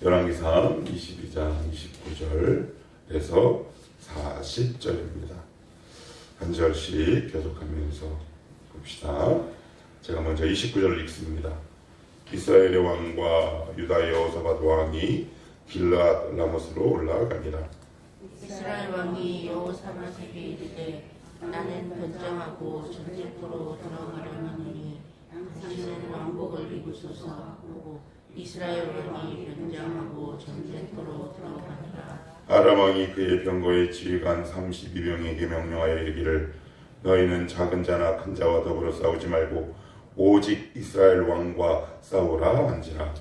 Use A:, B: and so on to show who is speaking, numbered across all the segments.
A: 열왕기상 22장 29절에서 40절입니다. 한 절씩 계속하면서 봅시다. 제가 먼저 29절을 읽습니다. 이스라엘의 왕과 유다의 여호사밧 왕이 길르앗 라못으로 올라가니라.
B: 이스라엘 왕이 여호사밧에게 이르되 나는 변장하고 전쟁터로 들어가려느니 당신은 왕복을 입으소서 하고 이스라엘 왕이 변장하고 전쟁터로 들어가니라.
A: 아람 왕이 그의 병거의 지휘관 32명에게 명령하여 이르기를 너희는 작은 자나 큰 자와 더불어 싸우지 말고 오직 이스라엘 왕과 싸우라 한지라.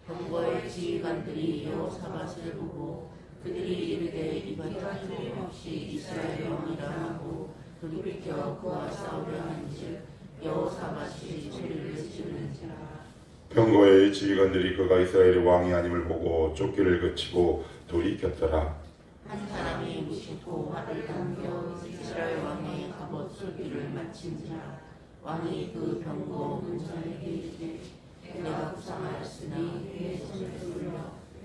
B: 병거의 지휘관들이 여호사밧을 보고 그들이 이르되 이번 틀림없이 이스라엘 왕이라 하고 돌이켜 그와 싸우려 한즉 여호사밧이 소리를 지르는지라.
A: 병거의 지휘관들이 그가 이스라엘의 왕이 아님을 보고 쫓기를 그치고 돌이켰더라.
B: 한 사람이 무심코 활을 당겨 이스라엘 왕의 갑옷 쏠기를 마친지라. 왕이 그 병거 문전에게 이르되 내가 구상하였으니 그의 손을 돌려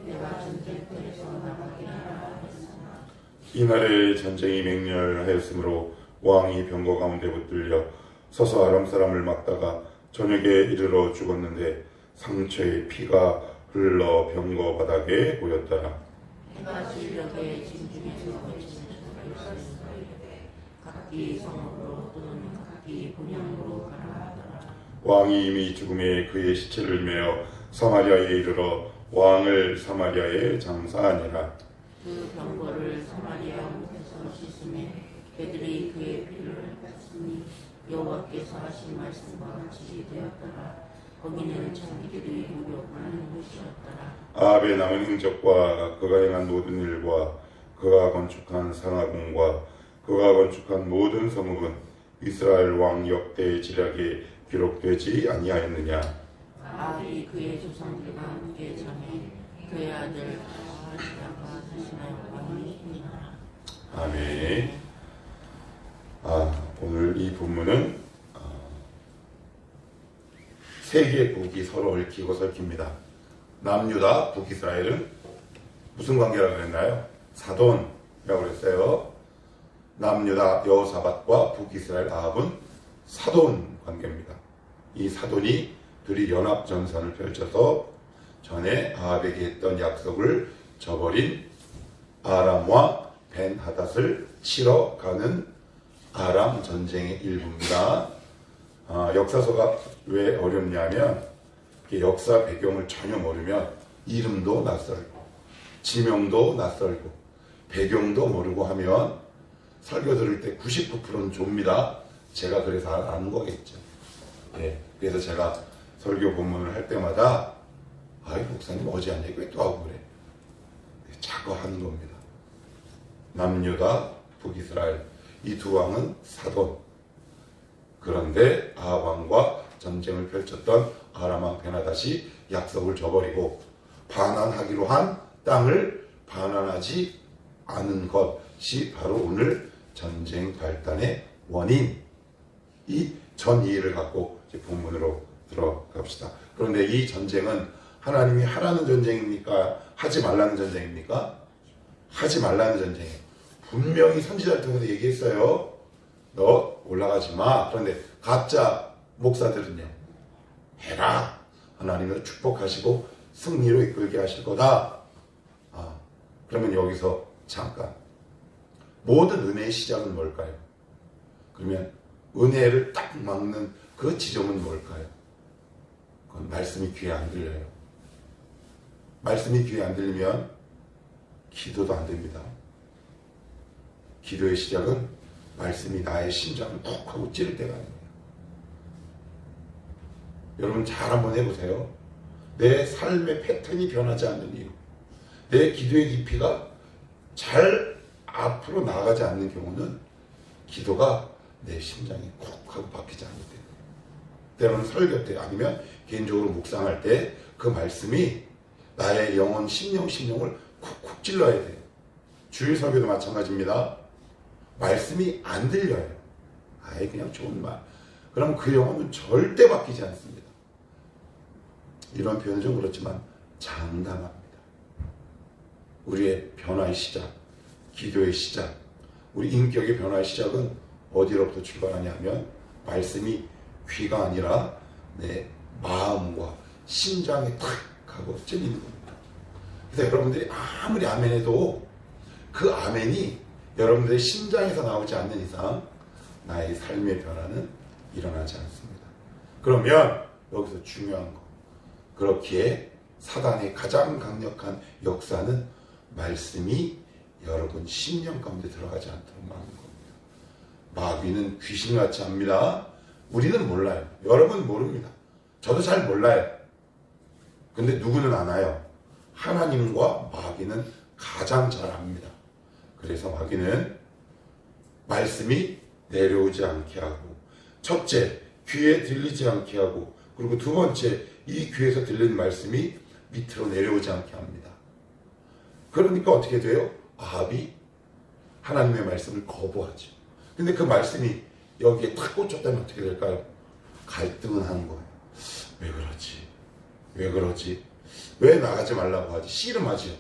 B: 내가 전쟁터에서 나가게 하라 하였으나
A: 이날에 전쟁이 맹렬하였으므로 왕이 병거 가운데 붙들려 서서 아람 사람을 막다가 저녁에 이르러 죽었는데 상처에 피가 흘러 병거 바닥에 고였더라.
B: 해가 질녘에 진중에서 거치는 각기 성읍으로 또는 각기 본향으로 가라 하더라.
A: 왕이 이미 죽음에 그의 시체를 메어 사마리아에 이르러 왕을 사마리아에 장사하니라.
B: 그 병거를 사마리아 못에서 씻음에 그들이 그의 피를 뺐으니 여호와께서 하신 말씀과 같이 되었더라. 거기는 자기들이 모욕하는 곳이었더라.
A: 아합의 남은 행적과 그가 행한 모든 일과 그가 건축한 상하궁과 그가 건축한 모든 성읍은 이스라엘 왕 역대 지략에 기록되지 아니하였느냐.
B: 아합이 그의 조상들과 함께 잠에 그의 아들 아하시야가 대신하여 왕이 행하라.
A: 아멘. 오늘 이 본문은 세 개국이 서로 얽히고 설킵니다. 남유다, 북이스라엘은 무슨 관계라고 그랬나요? 사돈이라고 그랬어요. 남유다 여호사밧과 북이스라엘 아합은 사돈 관계입니다. 이 사돈이 둘이 연합전선을 펼쳐서 전에 아합에게 했던 약속을 저버린 아람과 벤하닷을 치러 가는 아람 전쟁의 일부입니다. 역사서가 왜 어렵냐면 역사 배경을 전혀 모르면 이름도 낯설고 지명도 낯설고 배경도 모르고 하면 설교 들을 때 99%는 좁니다. 제가 그래서 아는 거겠죠. 그래서 제가 설교 본문을 할 때마다 목사님 어제 한 얘기 왜 또 하고 그래? 자꾸 하는 겁니다. 남유다, 북이스라엘 이 두 왕은 사돈. 그런데 아합 왕과 전쟁을 펼쳤던 아람 왕 베나닷이 약속을 저버리고 반환하기로 한 땅을 반환하지 않은 것이 바로 오늘 전쟁 발단의 원인. 이 전 이해를 갖고 이제 본문으로 들어갑시다. 그런데 이 전쟁은 하나님이 하라는 전쟁입니까? 하지 말라는 전쟁입니까? 하지 말라는 전쟁이에요. 분명히 선지자를 통해서 얘기했어요. 너 올라가지 마. 그런데 가짜 목사들은요. 해라. 하나님을 축복하시고 승리로 이끌게 하실 거다. 그러면 여기서 잠깐. 모든 은혜의 시작은 뭘까요? 그러면 은혜를 딱 막는 그 지점은 뭘까요? 그건 말씀이 귀에 안 들려요. 말씀이 귀에 안 들리면 기도도 안 됩니다. 기도의 시작은 말씀이 나의 심장을 푹 하고 찌를 때가 아니에요. 여러분 잘 한번 해보세요. 내 삶의 패턴이 변하지 않는 이유, 내 기도의 깊이가 잘 앞으로 나가지 않는 경우는 기도가 내 심장이 콕 하고 박히지 않을 때예요. 때로는 설교 때 아니면 개인적으로 묵상할 때 그 말씀이 나의 영혼, 심령을 콕콕 찔러야 돼요. 주일 설교도 마찬가지입니다. 말씀이 안 들려요. 그냥 좋은 말. 그럼 그 영혼은 절대 바뀌지 않습니다. 이런 표현은 좀 그렇지만 장담합니다. 우리의 변화의 시작, 기도의 시작, 우리 인격의 변화의 시작은 어디로부터 출발하냐면 말씀이 귀가 아니라 내 마음과 심장에 탁 하고 찔리는 겁니다. 그래서 여러분들이 아무리 아멘해도 그 아멘이 여러분들의 심장에서 나오지 않는 이상 나의 삶의 변화는 일어나지 않습니다. 그러면 여기서 중요한 거, 그렇기에 사단의 가장 강력한 역사는 말씀이 여러분 심령 가운데 들어가지 않도록 막는 겁니다. 마귀는 귀신같이 합니다. 우리는 몰라요. 여러분 모릅니다. 저도 잘 몰라요. 근데 누구는 아나요? 하나님과 마귀는 가장 잘 압니다. 그래서 마귀는 말씀이 내려오지 않게 하고, 첫째, 귀에 들리지 않게 하고, 그리고 두 번째, 이 귀에서 들리는 말씀이 밑으로 내려오지 않게 합니다. 그러니까 어떻게 돼요? 아합이 하나님의 말씀을 거부하죠. 근데 그 말씀이 여기에 탁 꽂혔다면 어떻게 될까요? 갈등은 하는 거예요. 왜 그러지? 왜 그러지? 왜 나가지 말라고 하지? 씨름하죠.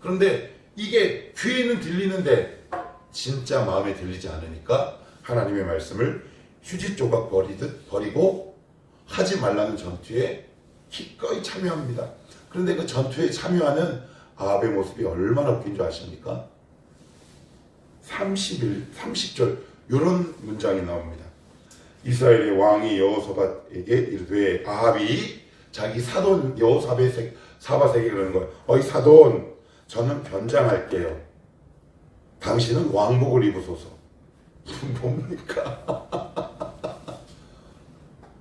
A: 그런데 이게 귀에는 들리는데 진짜 마음에 들리지 않으니까 하나님의 말씀을 휴지 조각 버리고 하지 말라는 전투에 기꺼이 참여합니다. 그런데 그 전투에 참여하는 아합의 모습이 얼마나 웃긴 줄 아십니까? 30절 이런 문장이 나옵니다. 이스라엘의 왕이 여호사밧에게 이르되, 아합이 자기 사돈 여호사밧에게 그러는 거예요. 어이 사돈, 저는 변장할게요. 당신은 왕복을 입으소서. 뭡니까?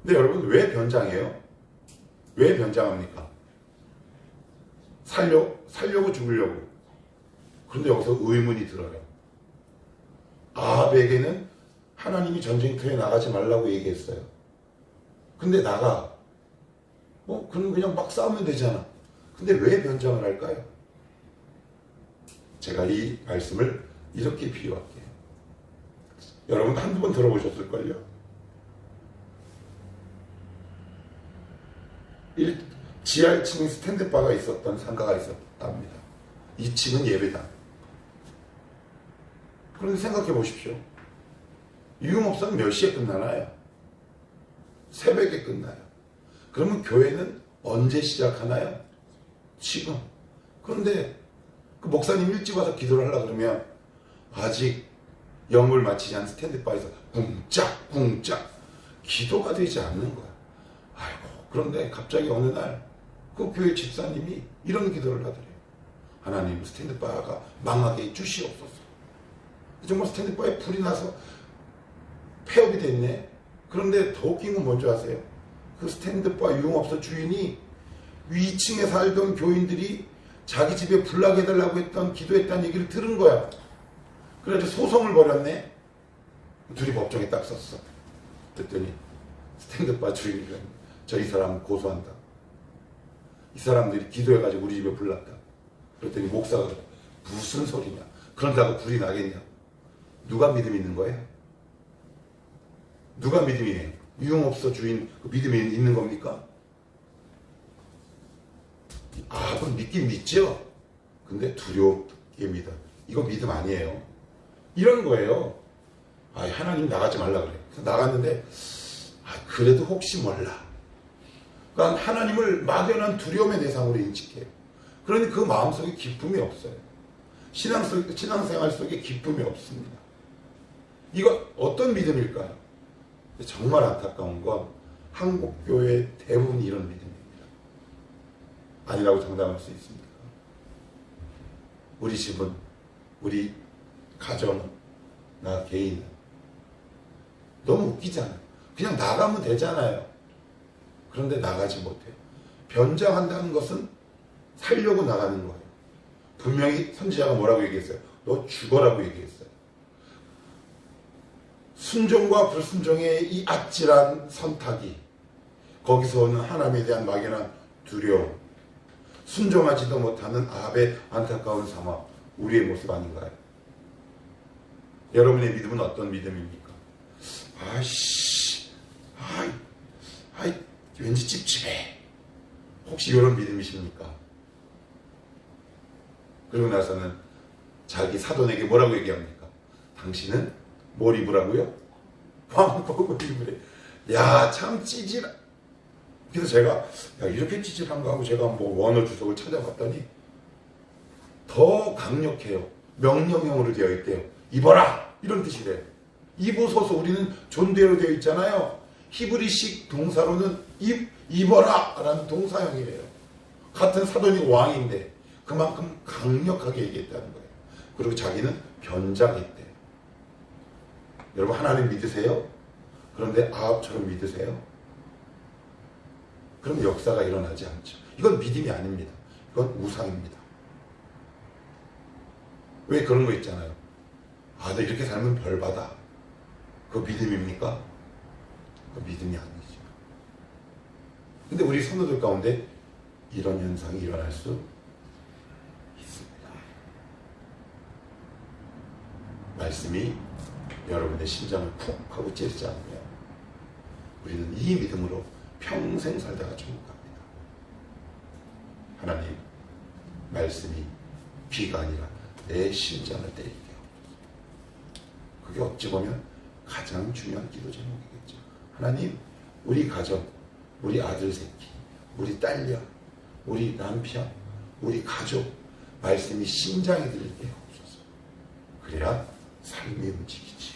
A: 근데 여러분 왜 변장해요? 왜 변장합니까? 살려고 죽으려고. 그런데 여기서 의문이 들어요. 아합에게는 하나님이 전쟁터에 나가지 말라고 얘기했어요. 근데 나가. 그럼 그냥 막 싸우면 되잖아. 근데 왜 변장을 할까요? 제가 이 말씀을 이렇게 비유할게요. 여러분 한두 번 들어보셨을걸요? 지하 1층에 스탠드바가 있었던 상가가 있었답니다. 2층은 예배당. 그런데 생각해 보십시오. 유흥업소는 몇 시에 끝나나요? 새벽에 끝나요. 그러면 교회는 언제 시작하나요? 지금. 그런데 그 목사님 일찍 와서 기도를 하려고 그러면 아직 영을 마치지 않은 스탠드바에서 쿵짝쿵짝 기도가 되지 않는 거야. 아이고. 그런데 갑자기 어느 날 그 교회 집사님이 이런 기도를 하더래요. 하나님, 스탠드바가 망하게 해주시옵소서. 정말 스탠드바에 불이 나서 폐업이 됐네. 그런데 더 웃긴 건 뭔지 아세요? 그 스탠드바 유흥업소 주인이 2층에 살던 교인들이 자기 집에 불 나게 해달라고 기도했다는 얘기를 들은 거야. 그래서 소송을 벌였네. 둘이 법정에 딱 섰어. 그랬더니 스탠드바 주인이 저 이 사람 고소한다. 이 사람들이 기도해가지고 우리 집에 불 났다. 그랬더니 목사가 그래. 무슨 소리냐. 그런다고 불이 나겠냐. 누가 믿음 있는 거예요? 누가 믿음이에요? 유흥업소 주인 그 믿음이 있는 겁니까? 아합은 믿긴 믿죠? 근데 두렵게 믿어. 이거 믿음 아니에요. 이런 거예요. 하나님 나가지 말라 그래. 그래서 나갔는데 그래도 혹시 몰라. 그러니까 하나님을 막연한 두려움의 대상으로 인식해요. 그러니 그 마음속에 기쁨이 없어요. 신앙생활 속에 기쁨이 없습니다. 이거 어떤 믿음일까요? 정말 안타까운 건 한국교회 대부분이 이런 믿음입니다. 아니라고 장담할 수 있습니다. 우리 집은, 우리 가정은, 나 개인은 너무 웃기잖아요. 그냥 나가면 되잖아요. 그런데 나가지 못해요. 변장한다는 것은 살려고 나가는 거예요. 분명히 선지자가 뭐라고 얘기했어요? 너 죽어라고 얘기했어요. 순종과 불순종의 이 아찔한 선택이, 거기서 오는 하나님에 대한 막연한 두려움, 순종하지도 못하는 아합의 안타까운 상황, 우리의 모습 아닌가요? 여러분의 믿음은 어떤 믿음입니까? 왠지 찝찝해. 혹시 이런 믿음이십니까? 그러고 나서는 자기 사돈에게 뭐라고 얘기합니까? 당신은 뭘 입으라고요? 왕복을 입으래. 야, 참 찌질. 그래서 제가 야, 이렇게 찌질한 거 하고 제가 뭐 원어 주석을 찾아봤더니 더 강력해요. 명령형으로 되어 있대요. 입어라! 이런 뜻이래요. 입으소서. 우리는 존대로 되어 있잖아요. 히브리식 동사로는 입어라! 라는 동사형이래요. 같은 사돈이 왕인데 그만큼 강력하게 얘기했다는 거예요. 그리고 자기는 변장했대요. 여러분 하나님 믿으세요? 그런데 아합처럼 믿으세요? 그럼 역사가 일어나지 않죠. 이건 믿음이 아닙니다. 이건 우상입니다. 왜 그런 거 있잖아요. 아, 너 이렇게 살면 벌 받아. 그거 믿음입니까? 그거 믿음이 아니죠. 근데 우리 성도들 가운데 이런 현상이 일어날 수 있습니다. 말씀이 여러분의 심장을 푹 하고 찌르지 않으면 우리는 이 믿음으로 평생 살다가 죽어갑니다. 하나님, 말씀이 귀가 아니라 내 심장을 때리게 하옵소서. 그게 어찌 보면 가장 중요한 기도 제목이겠죠. 하나님, 우리 가정, 우리 아들 새끼, 우리 딸녀, 우리 남편, 우리 가족, 말씀이 심장에 들게 하옵소서. 그래야 삶이 움직이지.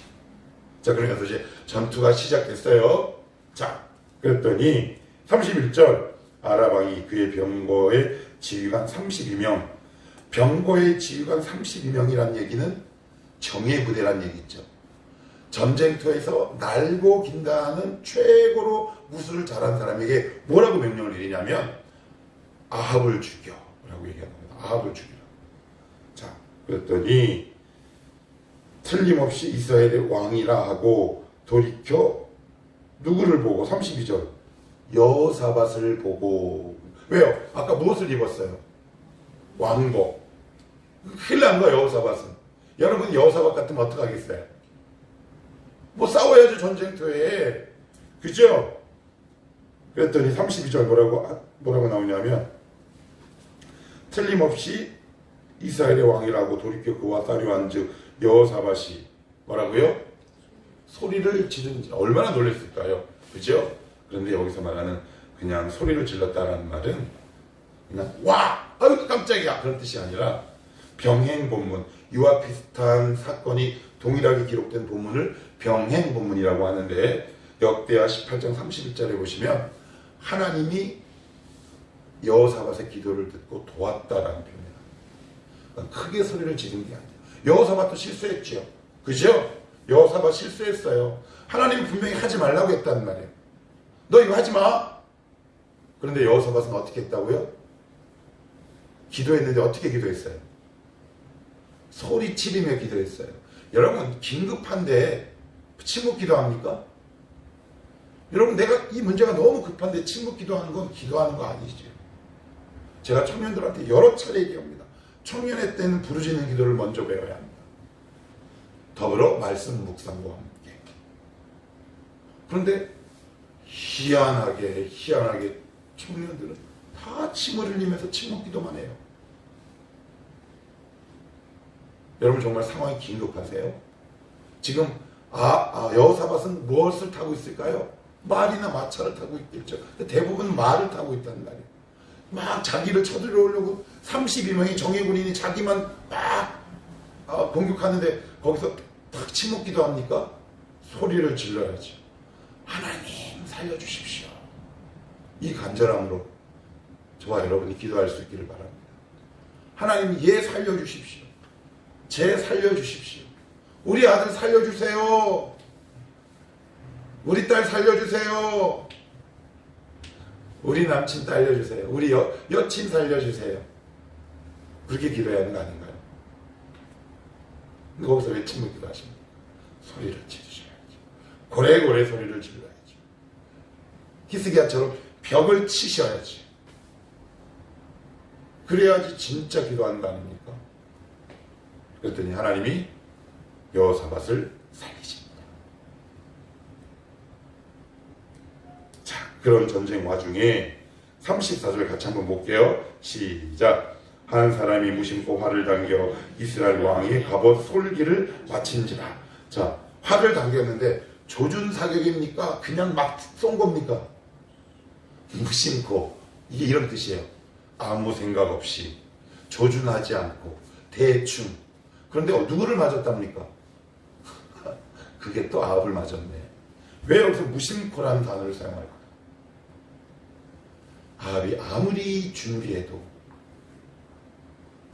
A: 자, 그러면서 이제 전투가 시작됐어요. 자, 그랬더니 31절 아랍 왕이 그의 병거의 지휘관 32명. 병거의 지휘관 32명이란 얘기는 정예 부대란 얘기죠. 전쟁터에서 날고 긴다는 최고로 무술을 잘한 사람에게 뭐라고 명령을 내리냐면 아합을 죽여 라고 얘기하는 겁니다. 아합을 죽이라. 자, 그랬더니 틀림없이 이스라엘의 왕이라 하고 돌이켜 누구를 보고 32절 여호사밧을 보고. 왜요? 아까 무엇을 입었어요? 왕복. 큰일 난 거야 여호사밧은. 여러분 여호사밧 같으면 어떡하겠어요? 뭐 싸워야죠 전쟁터에. 그죠? 그랬더니 32절 뭐라고 나오냐면 틀림없이 이스라엘의 왕이라고 돌이켜 그와 따려한 즉 여호사밧이 뭐라고요? 소리를 지르는지. 얼마나 놀랐을까요? 그죠? 그런데 여기서 말하는 그냥 소리를 질렀다라는 말은 그냥 와! 아유 깜짝이야! 그런 뜻이 아니라 병행 본문, 이와 비슷한 사건이 동일하게 기록된 본문을 병행 본문이라고 하는데 역대하 18장 31절에 보시면 하나님이 여호사밧의 기도를 듣고 도왔다라는 표현이에요. 크게 소리를 지른 게 아니에요. 여호사밧도 실수했죠. 그죠? 여호사밧 실수했어요. 하나님이 분명히 하지 말라고 했다는 말이에요. 너 이거 하지 마. 그런데 여호사밧은 어떻게 했다고요? 기도했는데 어떻게 기도했어요? 소리치리며 기도했어요. 여러분 긴급한데 침묵 기도합니까? 여러분 내가 이 문제가 너무 급한데 침묵 기도하는 건 기도하는 거 아니죠. 제가 청년들한테 여러 차례 얘기합니다. 청년회 때는 부르짖는 기도를 먼저 배워야 합니다. 더불어 말씀 묵상과 함께. 그런데 희한하게 청년들은 다 침을 흘리면서 침묵 기도만 해요. 여러분 정말 상황이 긴급하세요? 지금 여호사밧은 무엇을 타고 있을까요? 말이나 마차를 타고 있겠죠. 대부분 말을 타고 있다는 말이에요. 막 자기를 쳐들어오려고 32명의 정예군인이 자기만 막 공격하는데 거기서 딱 침묵 기도합니까? 소리를 질러야죠. 하나님 살려주십시오. 이 간절함으로 저와 여러분이 기도할 수 있기를 바랍니다. 하나님 얘 살려주십시오. 쟤 살려주십시오. 우리 아들 살려주세요. 우리 딸 살려주세요. 우리 남친 살려주세요. 우리 여친 살려주세요. 그렇게 기도해야 하는 거 아닌가요? 근데 거기서 왜 침묵 기도하십니까? 소리를 지르셔야죠. 고래고래 소리를 질러야죠. 히스기야처럼 벽을 치셔야지. 그래야지 진짜 기도하는 거 아닙니까? 그랬더니 하나님이 여호사밧을 살리십니다. 자, 그런 전쟁 와중에 34절 같이 한번 볼게요. 시작. 한 사람이 무심코 활을 당겨 이스라엘 왕이 갑옷 솔기를 마친지라. 자, 활을 당겼는데 조준 사격입니까? 그냥 막 쏜 겁니까? 무심코. 이게 이런 뜻이에요. 아무 생각 없이, 조준하지 않고, 대충. 그런데 누구를 맞았답니까? 그게 또 아합을 맞았네. 왜 여기서 무심코라는 단어를 사용할까요? 아합이 아무리 준비해도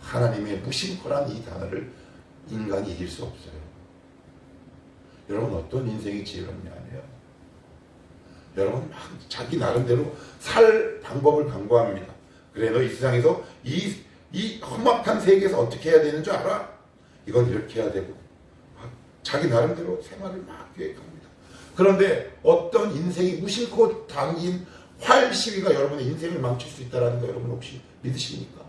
A: 하나님의 무심코란 이 단어를 인간이 이길 수 없어요. 여러분, 어떤 인생이 지혜롭냐면 여러분 막 자기 나름대로 살 방법을 강구합니다. 그래, 너 이 세상에서 이 험악한 세계에서 어떻게 해야 되는 줄 알아? 이건 이렇게 해야 되고, 자기 나름대로 생활을 막 계획합니다. 그런데 어떤 인생이 무심코 당긴 활 시위가 여러분의 인생을 망칠 수 있다는 거 여러분 혹시 믿으십니까?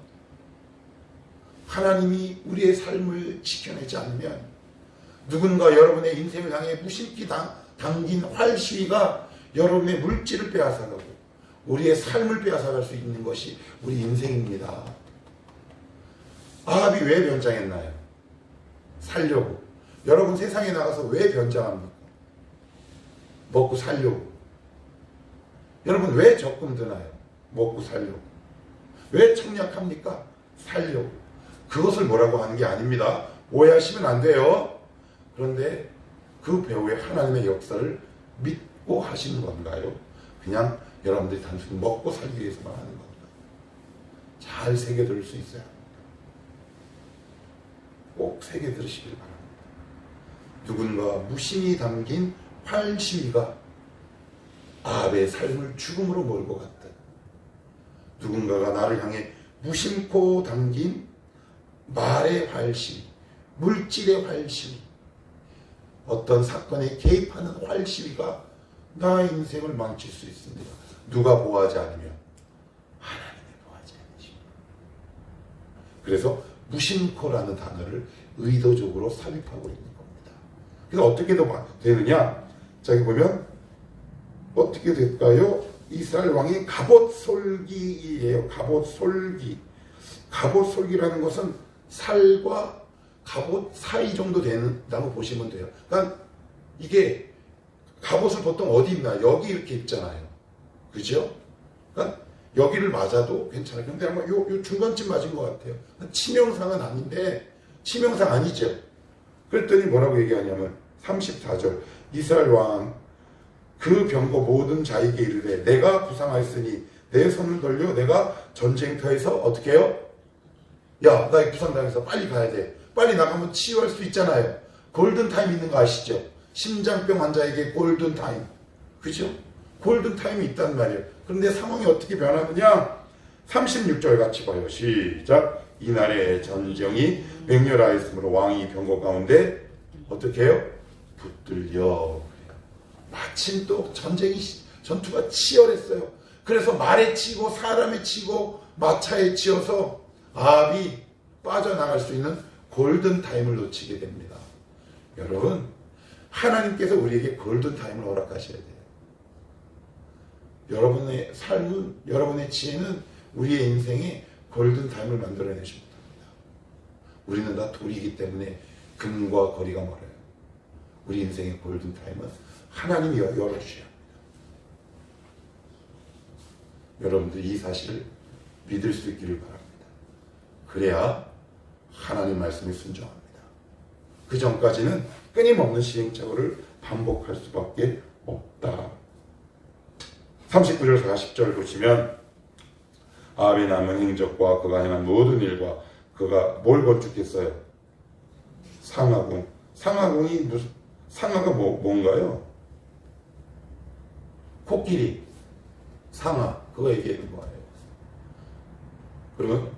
A: 하나님이 우리의 삶을 지켜내지 않으면 누군가 여러분의 인생을 향해 무심히 당긴 활 시위가 여러분의 물질을 빼앗아가고 우리의 삶을 빼앗아갈 수 있는 것이 우리 인생입니다. 아합이 왜 변장했나요? 살려고. 여러분 세상에 나가서 왜 변장합니까? 먹고 살려고. 여러분 왜 적금 드나요? 먹고 살려고. 왜 청약합니까? 살려고. 그것을 뭐라고 하는 게 아닙니다. 오해하시면 안 돼요. 그런데 그 배후에 하나님의 역사를 믿고 하시는 건가요? 그냥 여러분들이 단순히 먹고 살기 위해서만 하는 건가요? 잘 새겨들을 수 있어야 합니다. 꼭 새겨들으시길 바랍니다. 누군가 무심히 담긴 활 시위가 아합의 삶을 죽음으로 몰고 갔다. 누군가가 나를 향해 무심코 담긴 말의 활 시위, 물질의 활 시위, 어떤 사건에 개입하는 활 시위가 나의 인생을 망칠 수 있습니다. 누가 보호하지 않으면 하나님이 보호하지 않으십니다. 그래서 무심코라는 단어를 의도적으로 삽입하고 있는 겁니다. 그래서 어떻게 되느냐? 자, 여기 보면 어떻게 될까요? 이스라엘 왕이 갑옷 솔기예요. 갑옷 솔기. 갑옷 솔기라는 것은 살과 갑옷 사이 정도 된다고 보시면 돼요. 그러니까 이게 갑옷을 보통 어디 입나요? 여기 이렇게 입잖아요. 그죠? 그러니까 여기를 맞아도 괜찮아요. 근데 아마 요 중간쯤 맞은 것 같아요. 치명상은 아닌데, 치명상 아니죠. 그랬더니 뭐라고 얘기하냐면 34절 이스라엘 왕 그 병거 모든 자에게 이르되 내가 부상하였으니 내 손을 돌려 내가 전쟁터에서 어떻게 해요? 야, 나 부상당해서 빨리 가야 돼. 빨리 나가면 치유할 수 있잖아요. 골든타임 있는 거 아시죠? 심장병 환자에게 골든타임. 그죠? 골든타임이 있단 말이에요. 그런데 상황이 어떻게 변하느냐? 36절 같이 봐요. 시작. 이날에 전쟁이 맹렬하였으므로 왕이 병거 가운데 어떻게 해요? 붙들려. 마침 또 전투가 치열했어요. 그래서 말에 치고 사람에 치고 마차에 치여서 아합이 빠져나갈 수 있는 골든타임을 놓치게 됩니다. 여러분, 하나님께서 우리에게 골든타임을 허락하셔야 돼요. 여러분의 삶은, 여러분의 지혜는 우리의 인생에 골든타임을 만들어내지 못합니다. 우리는 다 돌이기 때문에 금과 거리가 멀어요. 우리 인생의 골든타임은 하나님이 열어주셔야 합니다. 여러분들 이 사실을 믿을 수 있기를 바랍니다. 그래야 하나님 말씀에 순종합니다. 그 전까지는 끊임없는 시행착오를 반복할 수밖에 없다. 39절 40절 보시면 아합의 남은 행적과 그가 행한 모든 일과 그가 뭘 건축했어요? 상하궁. 상하궁이 상하가 뭔가요? 코끼리, 상하, 그거 얘기하는 거예요. 그러면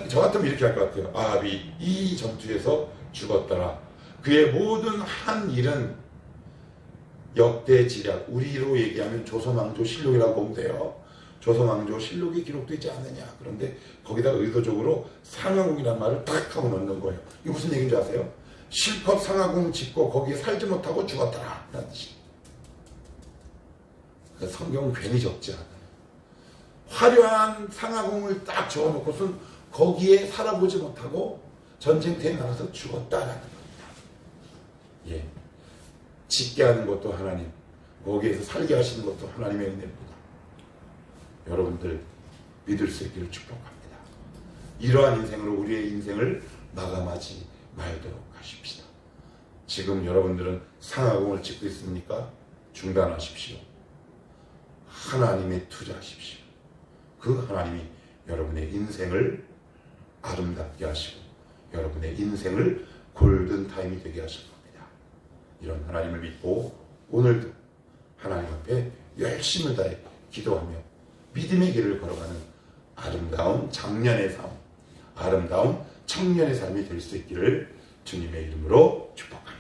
A: 저 같으면 이렇게 할 것 같아요. 아합이 이 전투에서 죽었더라. 그의 모든 한 일은 역대 지략, 우리로 얘기하면 조선왕조 실록이라고 보면 돼요. 조선왕조 실록이 기록되지 않느냐. 그런데 거기다가 의도적으로 상하궁이라는 말을 딱 하고 넣는 거예요. 이게 무슨 얘기인지 아세요? 실컷 상하궁 짓고 거기에 살지 못하고 죽었더라. 라는 뜻이에요. 성경은 괜히 적지 않아요. 화려한 상하궁을 딱 지어놓고선 거기에 살아보지 못하고 전쟁터에 나가서 죽었다라는 겁니다. 예. 짓게 하는 것도 하나님, 거기에서 살게 하시는 것도 하나님의 은혜입니다. 여러분들 믿을 수 있기를 축복합니다. 이러한 인생으로 우리의 인생을 마감하지 말도록 하십시다. 지금 여러분들은 상하공을 찍고 있습니까? 중단하십시오. 하나님에 투자하십시오. 그 하나님이 여러분의 인생을 아름답게 하시고 여러분의 인생을 골든타임이 되게 하실 겁니다. 이런 하나님을 믿고 오늘도 하나님 앞에 열심을 다해 기도하며 믿음의 길을 걸어가는 아름다운 장년의 삶, 아름다운 청년의 삶이 될 수 있기를 주님의 이름으로 축복합니다.